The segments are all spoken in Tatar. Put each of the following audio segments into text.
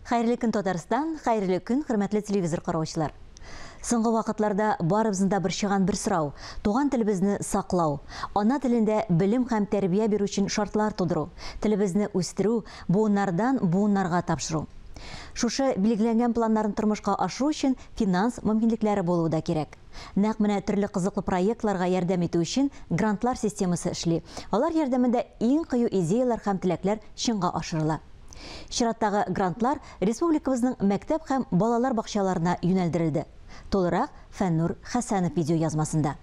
Хайырлы күн Татарстан, хайырлы күн, хөрмәтле телевизор караучылар. Соңгы вакытларда барыбызда бер чыган бер сорау. Туган телебезне саклау, ана телендә белем һәм тәрбия бирү өчен шартлар тудыру, телебезне үстерү, буыннардан буыннарга тапшыру. Шушы билгеләнгән планнарын тормышка ашыру өчен финанс мөмкинлекләре булуы да кирәк. Нәкъ менә төрле кызыклы проектларга ярдәм итү өчен грантлар системасы эшли. Алар ярдәмендә иң кыю идеялар һәм теләкләр чынга ашырыла. Чираттагы грантлар республикабызның мәктәп һәм балалар бакчаларына юнәлдерелде. Толырак Фәннур Хәсәнов видео язмасында.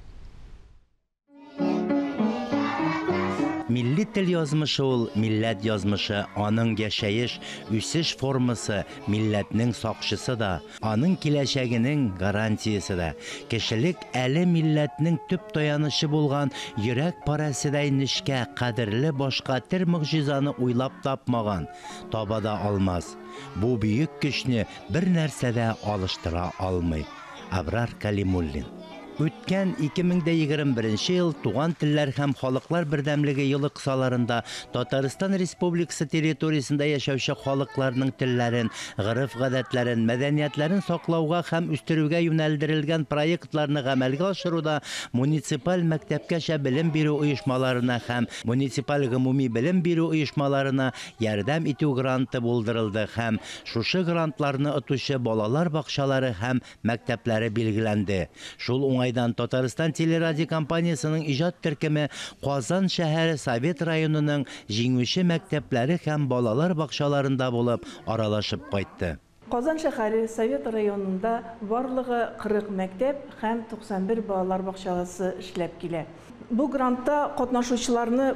Milli til yazmışı ol, millet yazmışı, anın yaşayış, üsüş forması, milletinin saqşısı da, anın kiləşəginin garantiyası da, kişilik əli milletinin tüp dayanışı bulğan, yürek parasıday nişkə, qadirli başqa tir müqjizanı uylap tapmağan, tabada almaz. Bu büyük güçnü bir nərsədə alıştıra almay. Abrar Kalimullin. Өткен 2021 yıl Туган телләр һәм халыклар бердәмлеге елы кысаларында Татарстан Республикасы территориясында яшәүче халыкларның телләрен, гырыф-гадәтләрен, мәдәниятләрен саклауга һәм үстерүгә юнәлдерелгән проектларны гамәлгә ашыруда муниципаль мәктәпкәчә белем бирү оешмаларына һәм муниципаль гомуми белем бирү оешмаларына ярдәм итү гранты булдырылды һәм шушы грантларны отучы балалар бакчалары һәм мәктәпләре билгеләнде. Шул Айдан Татарстан телерадио компаниясының иҗат төркеме Казан шәһәре Совет районының җиңүче мәктәпләре һәм балалар бакчаларында булып аралашып кайтты. Казан шәһәре Совет районында барлыгы 40 мәктәп һәм 91 балалар бакчасы эшләп килә. Бу грантта катнашучыларны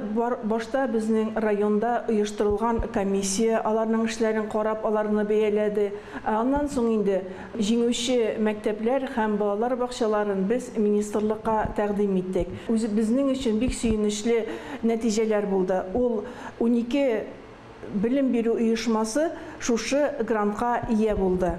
башта безнең районда оештырылган комиссия аларның эшләрен карап, аларны бәяләде. Аннан соң инде җиңүче мәктәпләр һәм балалар бакчаларын без министрлыкка тәкъдим иттек. Безнең өчен бик сөенечле нәтиҗәләр булды. Ул 12 белем бирү оешмасы шушы грантка ия булды.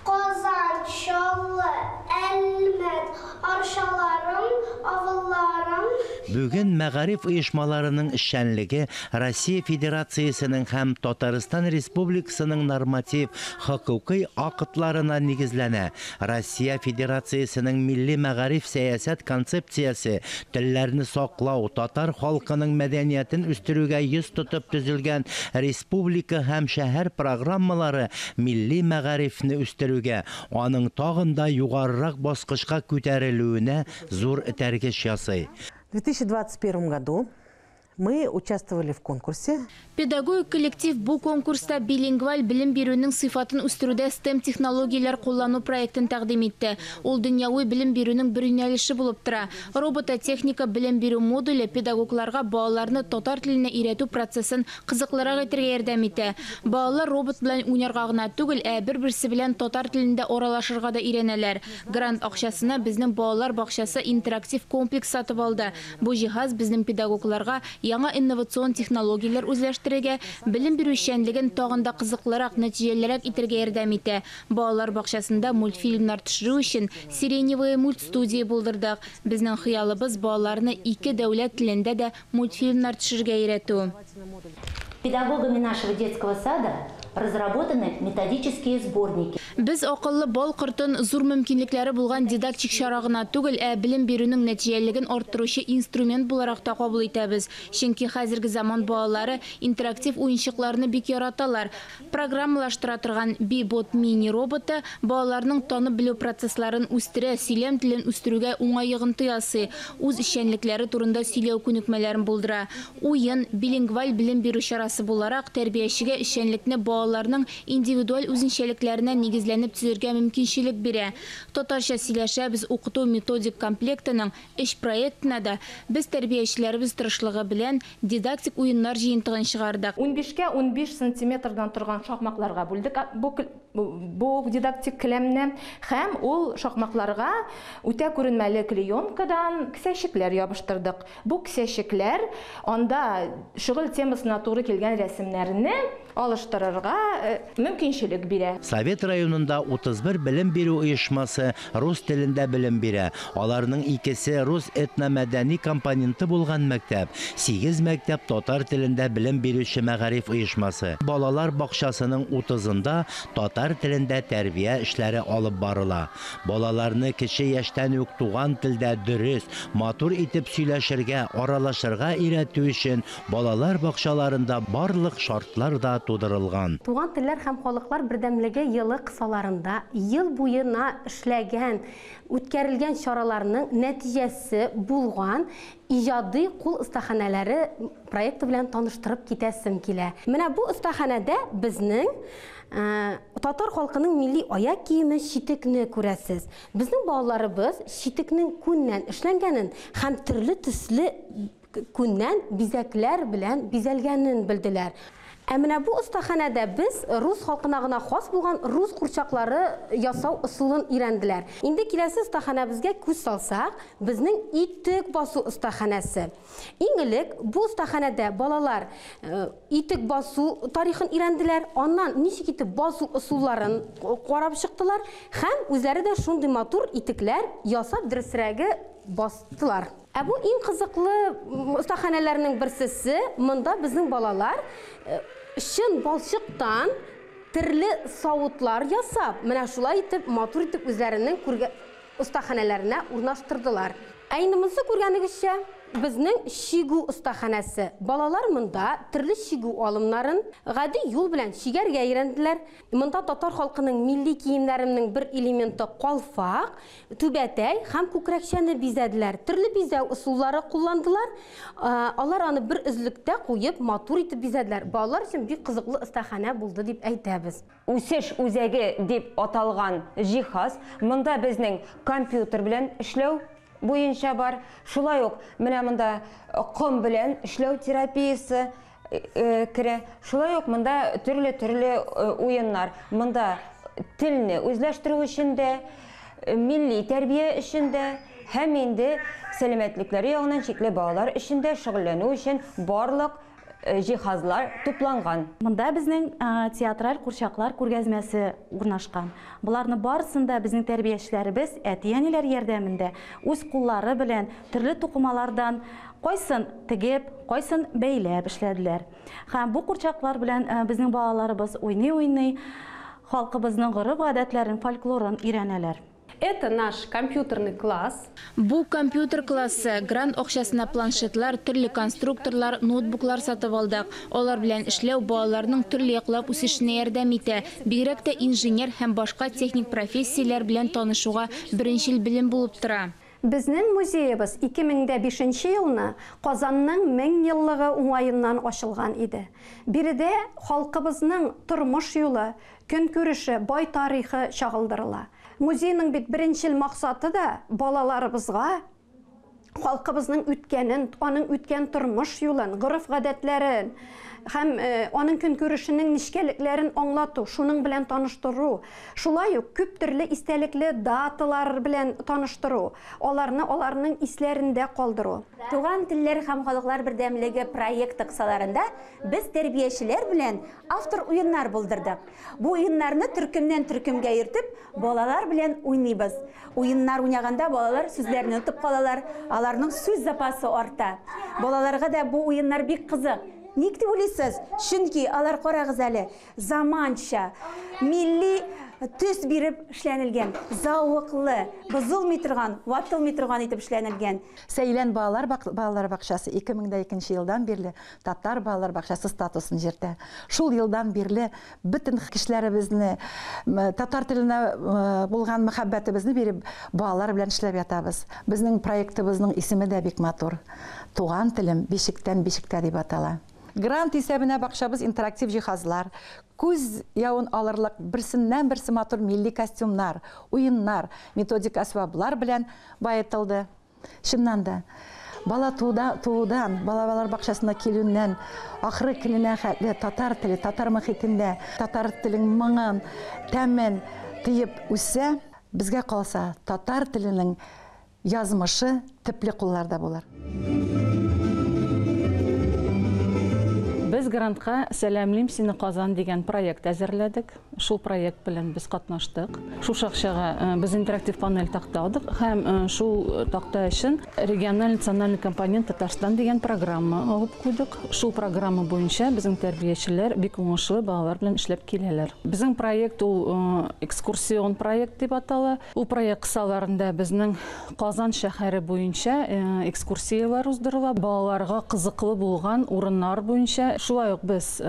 Казан, Чаллы, Әлмәт, Аршаларым, авылларым. Бүген мәгариф оешмаларының эшчәнлеге Россия Федерациясының һәм Татарстан Республикасының норматив хокукый акытларына нигезләнә. Россия Федерациясының милли мәгариф сәясәт концепциясе телләрне саклау, татар халкының мәдәниятен үстерүгә йөз тотып төзелгән республика һәм шәһәр программалары милли мәгарифне үстерүгә, аның тагында югарырак баскычка күтәрелүенә зур этәргеч ясый. В 2021 году мы участвовали в конкурсе. Педагог коллектив бу конкурста билингваль билим бирүнең сыйфатын үстерүдә STEM технологияләр куллану проектын тәкъдим итте. Ул дөньяви билим бирүнең бер юнәлеше булып тора. Робототехника билим бирү модуле педагогларга балаларны татар теленә өйрәтү процессын кызыклырак итәргә ярдәм итә. Балалар робот белән уйнарга гына түгел, бер-берсе белән татар телендә аралашырга да өйрәнәләр. Грант акчасына безнең балалар бакчасы интерактив комплекс сатып алды. Бу җиһаз безнең педагогларга яңа инновацион технологияләр үзләштерергә, белем бирү эшчәнлеген тагында кызыклырак, нәтиҗәлерәк итәргә ярдәм итә. Балалар бакчасында мультфильмнар төшерү өчен Сиреневая мультстудия булдырдык. Безнең хыялыбыз балаларны 2 дәүләт телендә дә мультфильмнар төшерергә өйрәтү. Педагогами нашего детского сада разработаны методические сборники. Без акыллы бал кортын зур мөмкинлекләре булган дидактик чарагына түгел, белем бирүнең нәтиҗәлелеген арттыручы инструмент буларак та кабул итәбез. Чөнки хәзерге заман балалары интерактив уенчыкларны бик яраталар. Программалаштыра торган B-Bot мини роботы балаларның танып белү процессларын үстерә, сөйләм телен үстерүгә уңай йогынты ясый, үз эшчәнлекләре турында сөйләү күнекмәләрен булдыра. Уен билингваль билем бирү чарасы буларак тәрбиячегә эшчәнлекне балаларның индивидуаль үзенчәлекләренә нигезләнеп төзергә мөмкинчелек бирә. Татарча сөйләшәбез укыту методик комплектының эш проектына да без тәрбиячеләребез тырышлыгы белән дидактик уеннар җыентыгын чыгардык. 15-ка 15 сантиметрдан торган шакмакларга бүлдек бу дидактик келәмне һәм ул шакмакларга үтә күренмәле клеенкадан кисәчекләр ябыштырдык. Бу кисәчекләр анда шөгыль темасына туры килгән рәсемнәрне алыштырырга мөмкинчелек бирә. Совет районында 31 белем бирү оешмасы рус телендә белем бирә. Аларның икесе рус этномәдәни компоненты булган мәктәп, 8 мәктәп татар телендә белем бирүче мәгариф оешмасы. Балалар бакчасының 30-ында татар телендә тәрбия эшләре алып барыла. Балаларны кече яшьтән үк туган телдә дөрес, матур итеп сөйләшергә, аралашырга өйрәтү өчен балалар бакчаларында барлык шартлар да тудырылган. Туган телләр һәм халыклар бердәмлеге елы кысаларында ел буена эшләгән, үткәрелгән чараларның нәтиҗәсе булган иҗади кул остаханәләре проекты белән таныштырып китәсем килә. Менә бу остаханәдә безнең татар халкының милли аяк киеме читекне күрәсез. Безнең балаларыбыз читекнең күннән эшләнгәнен һәм төрле төсле күннән бизәкләр белән бизәлгәнен белделәр. Әмінә бу остаханәдә біз рус халкына гына хас булган рус курчаклары ясау ысулын өйрәнделәр. Инде киләсе остаханәбезгә күз салсак, безнең итек басу остаханәсе. Иң элек бу остаханәдә балалар итек басу тарихын өйрәнделәр, аннан ничек итеп басу ысулларын карап чыктылар һәм үзләре дә шундый матур итекләр ясап дөресрәге бастылар. Бу иң кызыклы остаханәләрнең берсесе, монда безнең балалар шын балчыктан төрле савытлар ясап, менә шулай итеп матур итеп үзләренең остаханәләренә урнаштырдылар. Әйнемезне күргәнегезчә, безнең шигу остаханәсе. Балалар монда төрле шигу алымнарын гади юл белән шигәргә өйрәнделәр. Монда татар халкының милли киемнәренең бер элементы калфак, түбәтәй һәм күкрәкчәне бизәделәр. Төрле бизәү ысуллары кулландылар. Алар аны бер үзлектә куеп матур итеп бизәделәр. Балалар өчен бик кызыклы остаханә булды дип әйтәбез. Үсеш үзәге дип аталган җиһаз монда безнең компьютер белән эшләү буенча бар. Шулай ук менә монда ком белән эшләү терапиясе керә. Шулай ук монда төрле уеннар. Монда телне үзләштерү өчен дә, милли тәрбия өчен дә һәм инде сәламәтлекләре ягыннан чикле балалар өчен дә шөгыльләнү өчен барлык җиһазлар тупланган. Монда безнең театраль курчаклар күргәзмәсе урнашкан. Буларны барысында безнең тәрбиячеләребез әти-әниләр ярдәмендә үз куллары белән төрле тукымалардан кайсын тегеп, кайсын бәйләп эшләделәр. Һәм бу курчаклар белән безнең балаларыбыз уйный-уйный халкыбызның гореф-гадәтләрен, фольклорын өйрәнәләр. Это наш компьютерный класс. Бу компьютер классы грант акчасына планшетлар, төрле конструкторлар, ноутбуклар сатып алдык. Алар белән эшләү балаларның төрле яклап үсешенә ярдәм итә. Бигрәк тә инженер һәм башка техник профессияләр белән танышуга беренчел белем булып тора. Безнең музеебыз 2005 елны Казанның 1000 еллыгы уңаеннан ачылган иде. Биредә халкыбызның тормыш юлы, көнкүреше, бай тарихы чагылдырыла. Музейның бит беренчел максаты да балаларыбызга халкыбызның үткәнен, аның үткән тормыш юлын, гореф-гадәтләрен һәм аның көнкүрешенең нишкәлекләрен аңлату, шуның белән таныштыру. Шулай ук күп төрле истәлекле даталар белән таныштыру, аларның исләрендә калдыру. Туган телләр һәм халыклар бердәмлеге проекты кысаларында без тәрбиячеләр белән автор уеннар булдырдык. Бу уеннарны төркемнән төркемгә йөртеп, балалар белән уйныйбыз. Уеннар уйнаганда балалар сүзләрне отып калалар, аларның сүз запасы арта. Балаларга да бу уеннар бик кызык. Ник дип уйлыйсыз? Чөнки алар карагыз әле, заманча, милли төс биреп эшләнелгән, зауыклы, бозылмый торган, ватылмый торган итеп эшләнелгән. Сәйлән балалар бакчасы 2002 елдан бирле татар балалар бакчасы статусын җиртә. Шул елдан бирле бөтен кешеләребезне татар теленә булган мәхәббәтебезне биреп балалар белән эшләп ятабыз. Безнең проектыбызның исеме дә бик матур. Туган телем бишектән бишектә дип атала. Грант исәбенә бакчабыз интерактив җиһазлар, күз явын алырлык берсеннән-берсе матур милли костюмнар, уеннар, методик асбаблар белән баетылды. Чыннан да, бала туудан, балалар бакчасына килүннән ахыры көненә хәтле татар теле, татар мөхитендә, татар телен моңын, тәмен тыеп үсә, безгә калса татар теленең язмышы төпле кулларда булыр. Без грантка «Сәламлим сине Казан» дигән проект әзерләдек. Шул проект белән без катнаштык. Шул шакшага без интерактив панель тактадык һәм шул такта өчен региональ национальный компонент Татарстан дигән программа алып куйдык. Шул программа буенча безнең тәрбиячеләр бик уңышлы балалар белән эшләп киләләр. Безнең проект ул экскурсион проект дип атала. Ул проект кысаларында безнең Казан шәһәре буенча экскурсиялар уздырыла. Балаларга кызыклы булган урыннар буенча шулай ук без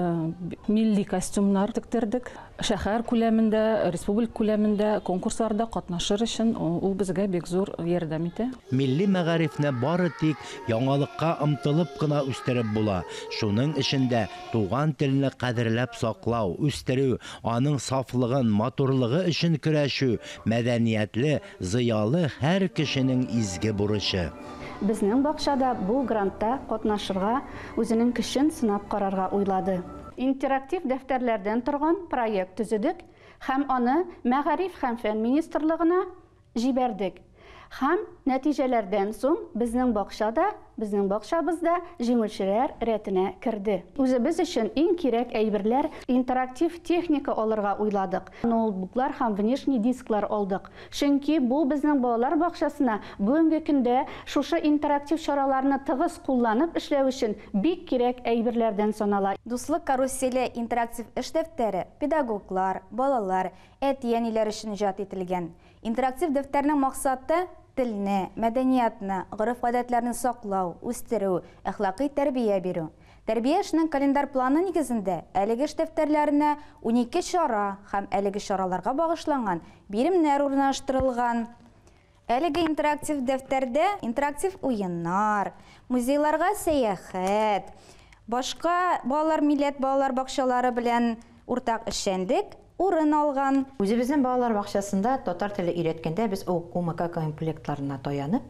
милли костюмнар тиктердек. Шәһәр күләмендә, республика күләмендә конкурсларда катнашыр өчен ул безгә бик зур ярдәм итә. Милли мәгарифне бары тик яңалыкка омтылып кына үстереп була. Шуның эчендә туган телне кадерләп саклау, үстерү, аның сафлыгын, матурлыгы өчен көрәшү, мәдәниятле, зыялы һәр кешенең изге бурычы. Безнең бакчада бу грантта катнашырга үзенең көчен сынап карарга уйлады. Интерактив дәфтәрләрдән торган проект төзедек һәм аны Мәгариф һәм фән министрлыгына җибәрдек. Һәм нәтиҗәләрдән соң безнең бакчабызда җиңүчеләр рәтенә керде. Үзебез өчен иң кирәк әйберләр интерактив техника алырга уйладык. Ноутбуклар һәм внешний дисклар алдык. Чөнки бу безнең балалар бакчасына бүгенге көндә шушы интерактив чараларны тыгыз кулланып эшләү өчен бик кирәк әйберләрдән санала. Дуслык каруселе интерактив эш дәфтәре педагоглар, балалар, әти-әниләр өчен иҗат ителгән. Интерактив дәфтәрнең максаты телне, мәдәниятны, гореф-гадәтләрне саклау, үстерү, әхлакый тәрбия бирү. Тәрбия эшенең календар планы нигезендә әлеге эш дәфтәрләренә 12 чара һәм әлеге чараларга багышланган биремнәр урнаштырылган. Әлеге интерактив дәфтәрдә интерактив уеннар, музейларга сәяхәт, башка балалар милләт балалар бакчалары белән уртак эшчәнлек урын алган. Үзебезнең балалар бакчасында татар теле өйрәткәндә без УМК комплектларына таянып,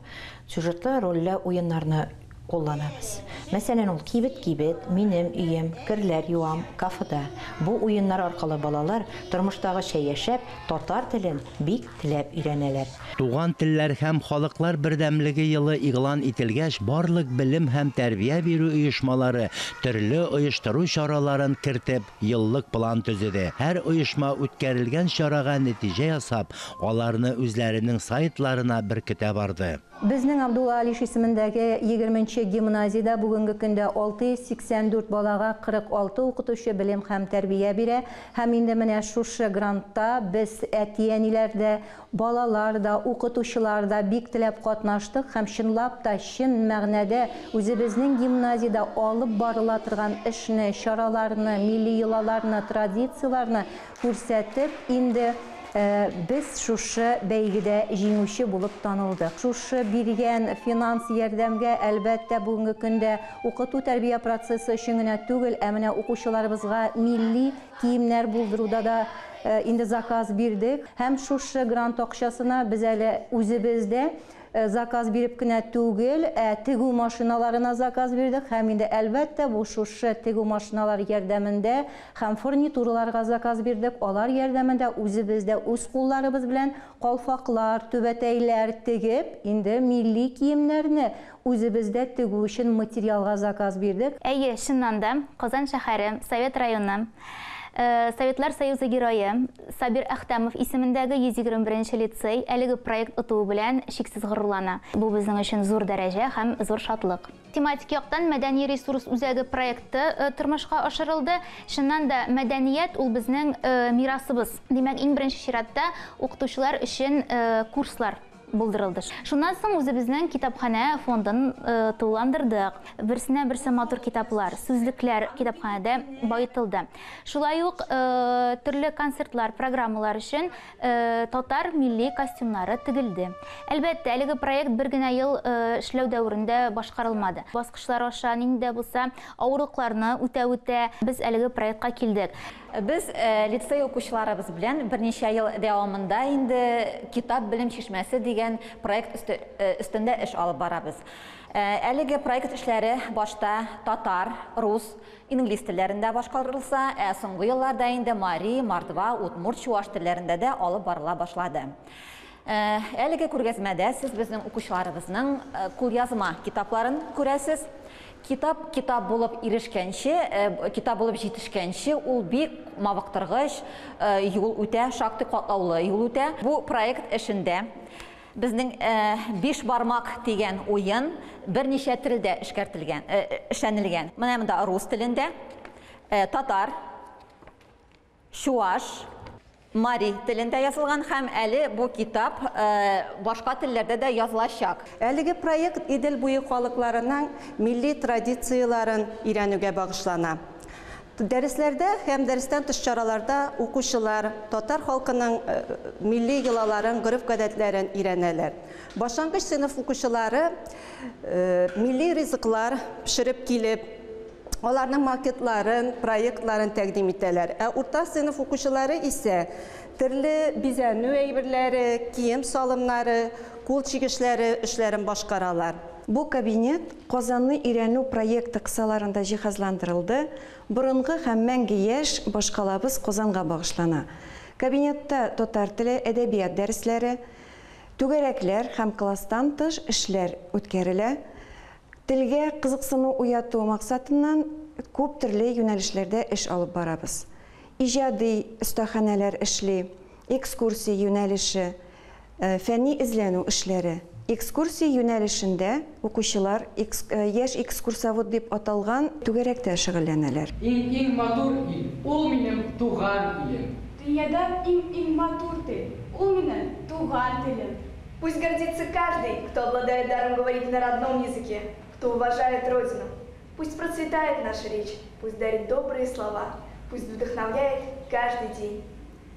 сюжетлы рольле уеннарны кулланабыз. Мәсәлән, ул кибет, минем өем, керләр юам, кафеда. Бу уеннар аркылы балалар тормыштагы яшәп, татар телен бик теләп өйрәнәләр. Туган телләр һәм халыклар бердәмлеге елы игълан ителгәч, барлык белем һәм тәрбия бирү оешмалары төрле оештыру чараларын кертеп, еллык план төзеде. Һәр оешма үткәрелгән чарага нәтиҗә ясап, аларны үзләренең сайтларына беркетә барды. Безнең Абдулла Алиш исемендәге 20-нче гимназиядә бүгенге көндә 684 балага 46 укытучы белем һәм тәрбия бирә. Һәм инде менә шушы грантта без әти-әниләрдә, балалар да, укытучылар да бик теләп катнаштык һәм чынлап та чын мәгънәдә үзебезнең гимназиядә алып барыла торган эшне, чараларны, милли йолаларны, традицияларны күрсәтеп, инде без шушы бәйгедә җиңүче булып танылдык. Шушы биргән финанс ярдәмгә әлбәттә бүгенге көндә укыту тәрбия процессы өчен генә түгел, ә менә укучыларыбызга милли киемнәр булдыруда да инде заказ бирдек. Һәм шушы грант акчасына без әле үзебездә заказ биреп кенә түгел, тегү машиналарына заказ бирдек. Һәм инде әлбәттә бу шушы тегү машиналар ярдәмендә һәм фурнитураларга заказ бирдек. Алар ярдәмендә үзебездә үз кулларыбыз белән калфаклар, түбәтәйләр тегеп, инде милли киемнәрне үзебездә тегү өчен материалга заказ бирдек. Әйе, чыннан да Казан шәһәре, Совет районы, Советлар Союзы герое Сабир Әхтәмов исемендәге 121-нче лицей әлеге проект ытуы белән шиксез горурлана. Бу безнең өчен зур дәрәҗә һәм зур шатлык. Тематик яктан мәдәни ресурс үзәге проекты тормышка ашырылды. Чыннан да мәдәният ул безнең мирасыбыз. Димәк, иң беренче чиратта укытучылар өчен курслар булдырылды. Шуннан соң үзебезнең китапханә фондын туландырдык. Берсенә-берсе матур китаплар, сүзлекләр китапханәдә баетылды. Шулай ук төрле концертлар, программалар өчен татар милли костюмнары тегелде. Әлбәттә, әлеге проект бер генә ел эшләү дәврендә башкарылмады. Баскычлар аша нинди булса авырлыкларны үтә без әлеге проектка килдек. Без лицей укучыларыбыз белән берничә ел дәвамында инде китап белем чишмәсе дигән проект өстендә эш алып барабыз. Әлеге проект эшләре башта татар, рус, инглиз телләрендә башкарылса, соңгы елларда инде мари, мордва, удмурт, чуаш телләрендә дә алып барыла башлады. Әлеге күргәзмәдә сез безнең укучыларыбызның кулъязма китапларын күрәсез. Китап булып ирешкәнче, китап булып җитешкәнче, ул бик мавыктыргыч, юл үтә, шактый катлаулы юл үтә. Бу проект эшендә безнең 5 бармак дигән уен берничә телдә эшләнелгән. Менә монда рус телендә, татар, чуаш, мари телендә язылган һәм әле бу китап башка телләрдә дә язылачак. Әлеге проект Идел буе халыкларының милли традицияларын өйрәнүгә багышлана. Дәресләрдә һәм дәрестән тыш чараларда укучылар татар халкының милли йолаларын, гореф-гадәтләрен өйрәнәләр. Башлангыч сыйныф укучылары милли ризыклар пешереп килеп, аларның макетларын, проектларын тәкъдим итәләр. Урта сыйныф укучылары исә төрле бизәнү әйберләре, кием салымнары, кул чигешләре эшләрен башкаралар. Бу кабинет Казанны өйрәнү проекты кысаларында җиһазландырылды. Борынгы һәм мәңге яшь башкалабыз Казанга багышлана. Кабинетта татар теле, әдәбият дәресләре, түгәрәкләр һәм класстан тыш эшләр үткәрелә. Телгә кызыксыну уяту максатыннан күп төрле юнәлешләрдә эш алып барабыз. Иҗади остаханәләр эшли, экскурсия юнәлеше, фәнни эзләнү эшләре. Экскурсия юнәлешендә укучылар яшь экскурсовод дип аталган түгәрәктә шөгыльләнәләр. Иң матур ил, ул минем туган илем. Дөньяда иң матур тел, ул минем туган телем. Пусть гордится каждый, кто обладает даром говорить на родном языке, кто уважает Родину. Пусть процветает наша речь, пусть дарит добрые слова, пусть вдохновляет каждый день.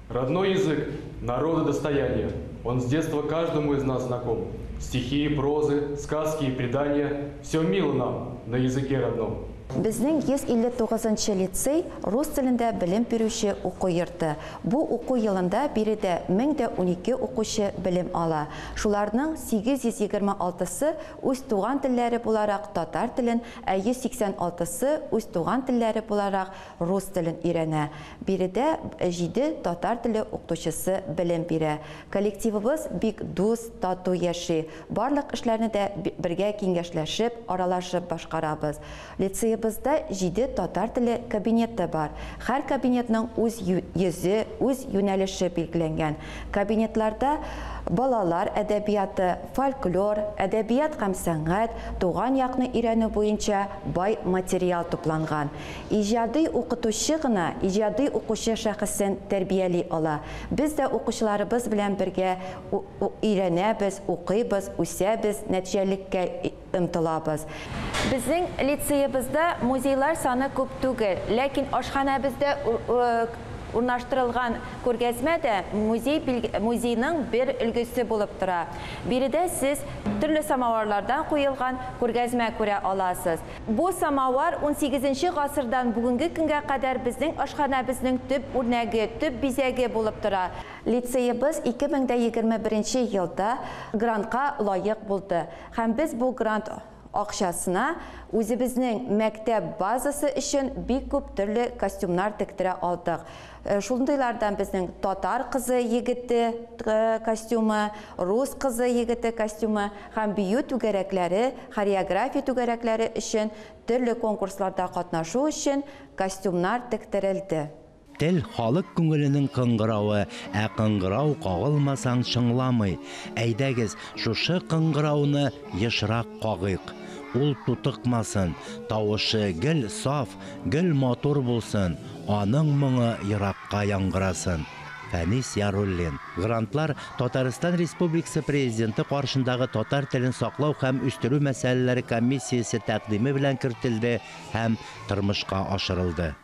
Родной язык – народа достояние. Он с детства каждому из нас знаком. Стихи, прозы, сказки и предания – все мило нам на языке родном. Безнең 159-нчы лицей рус телендә белем бирүче уку йорты. Бу уку елында биредә 1012 укучы белем ала. Шуларның 826-сы үз туган телләре буларак татар телен, 186-сы үз туган телләре буларак рус телен өйрәнә. Биредә 7 татар теле укытучысы белем бирә. Коллективыбыз бик дус, тату яши. Барлык эшләрне дә бергә киңәшләшеп, аралашып башкарабыз. Лицей Бездә 7 татар теле кабинеты бар. Һәр кабинетның үз йөзе, үз юнәлеше билгеләнгән. Кабинетларда балалар әдәбияты, фольклор, әдәбият һәм сәнгать, туган якны өйрәнү буенча бай материал тупланган. Иҗади укытучы гына, иҗади укучы шәхесен тәрбияли ала. Без дә укучыларыбыз белән бергә өйрәнәбез, укыйбыз, үсәбез, нәтиҗәлеккә ымтылабыз. Безнең лицейебездә музейлар саны күп түгел, ләкин ашханәбездә урнаштырылган күргәзмәдә музейның бер өлгесе булып тора. Биредә сез төрле самаварлардан куелган күргәзмә күрә аласыз. Бу самавар 18-нче гасырдан бүгенге көнгә кадәр безнең ашханәбезнең төп үрнәге, төп бизәге булып тора. Лицейебез 2021 елда грантка лаек булды. Һәм без бу грант акчасына үзебезнең мәктәп базасы өчен бик күп төрле костюмнар тектерә алдык. Шундыйлардан безнең татар кызы егете костюмы, рус кызы егете костюмы һәм бию түгәрәкләре, хореография түгәрәкләре өчен төрле конкурсларда катнашу өчен костюмнар тектерелде. Тел халык күңеленең кыңгырауы, кыңгырау кагылмасаң шыңламый. Әйдәгез, шушы кыңгырауны ешрак кагыйк. Ул тутыкмасын, тавышы гел саф, гел матур булсын, аның моңы еракка яңгырасын. Фәнис Яруллин. Грантлар Татарстан Республикасы президенты каршындагы татар телен саклау һәм үстерү мәсьәләләре комиссиясе тәкъдиме белән кертелде һәм тормышка ашырылды.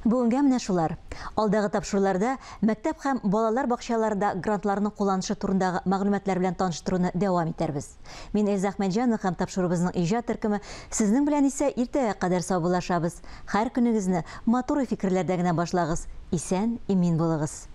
Бүгенгә менә шулар. Алдагы тапшыруларда мәктәп һәм балалар бакчаларында грантларның кулланышы турындагы мәгълүматлар белән таныштыруны дәвам итәрбез. Мин Әйзә Әхмәтҗанова һәм тапшырубызның иҗат төркеме сезнең белән исә иртәгә кадәр саубуллашабыз. Һәр көнегезне матур фикерләрдә генә башлагыз. Исән, имин булыгыз.